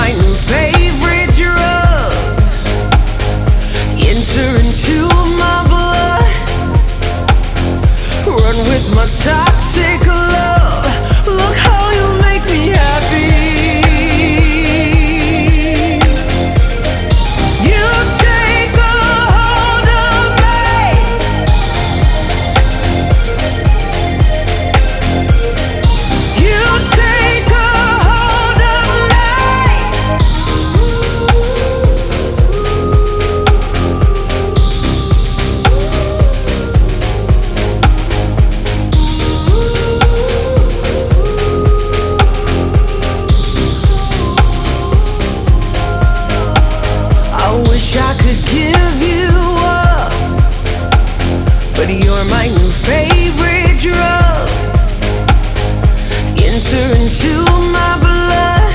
my new favorite drug. Enter into my blood, run with my toxic love. Look how you make me happy. You take a hold of me. You take a hold of me. I wish I could give you up, but you're my new favorite drug. Enter into my blood,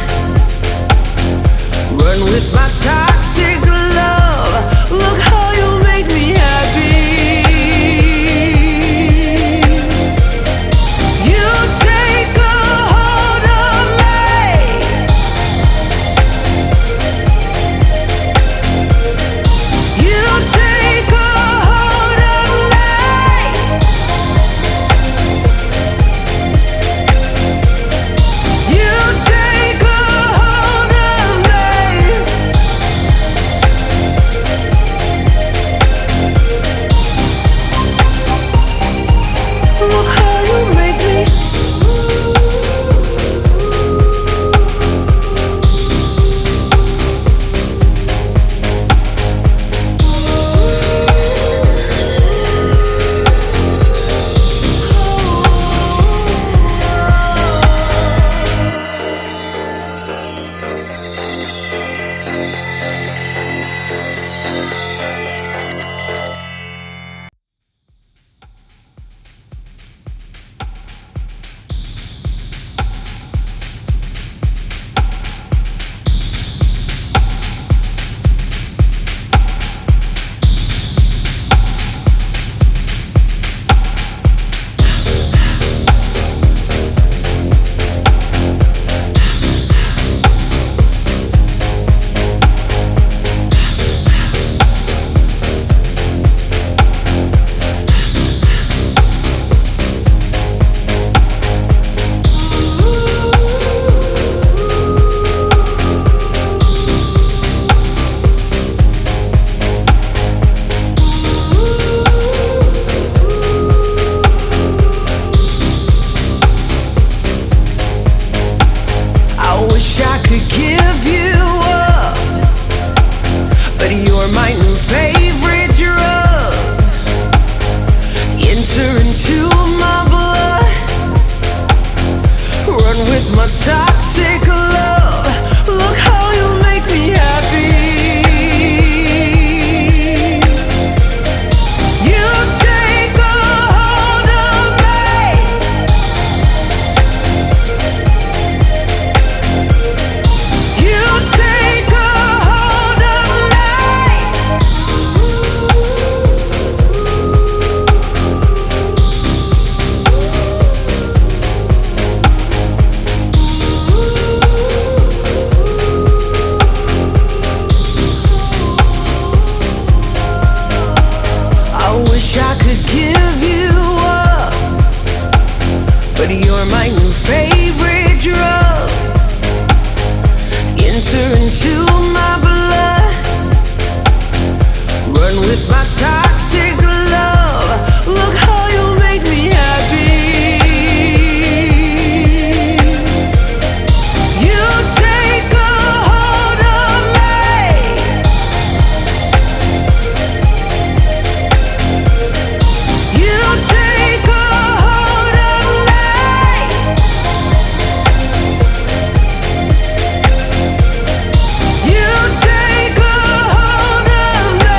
run with my toxic love. Look how you make me happy. You take a hold of me. You take a hold of me. You take a hold of me. Look how you make me. I wish I could give you up, but you're my new favorite drug. Enter into my blood, run with my toxic love. Look how you make me happy. You take a hold of me. You take a hold of me. I wish I could give you up, but you're my new favorite drug. Enter into my blood, run with my toxic love. Look how you make me happy. You take a hold of me. You take a hold of me. You take a hold of me.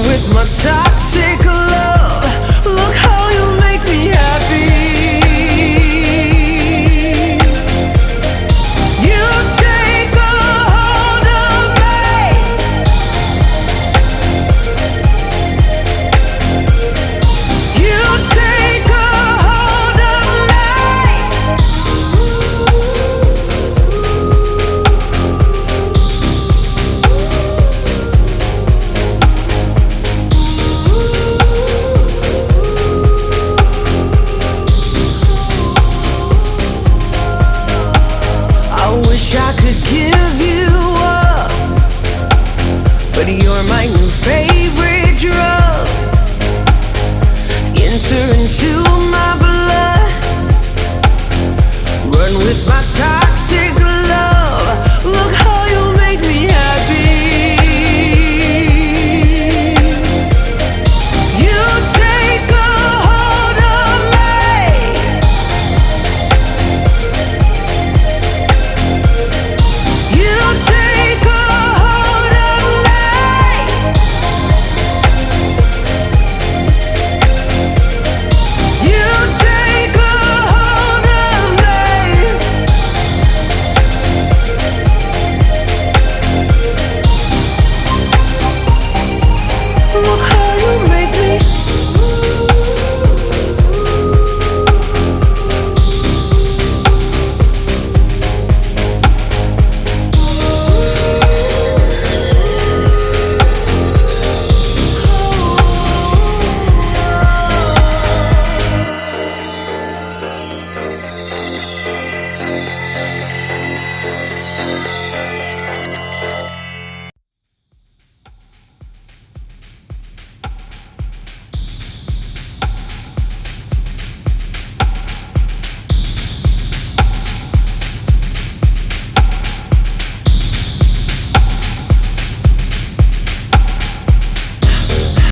with my toxic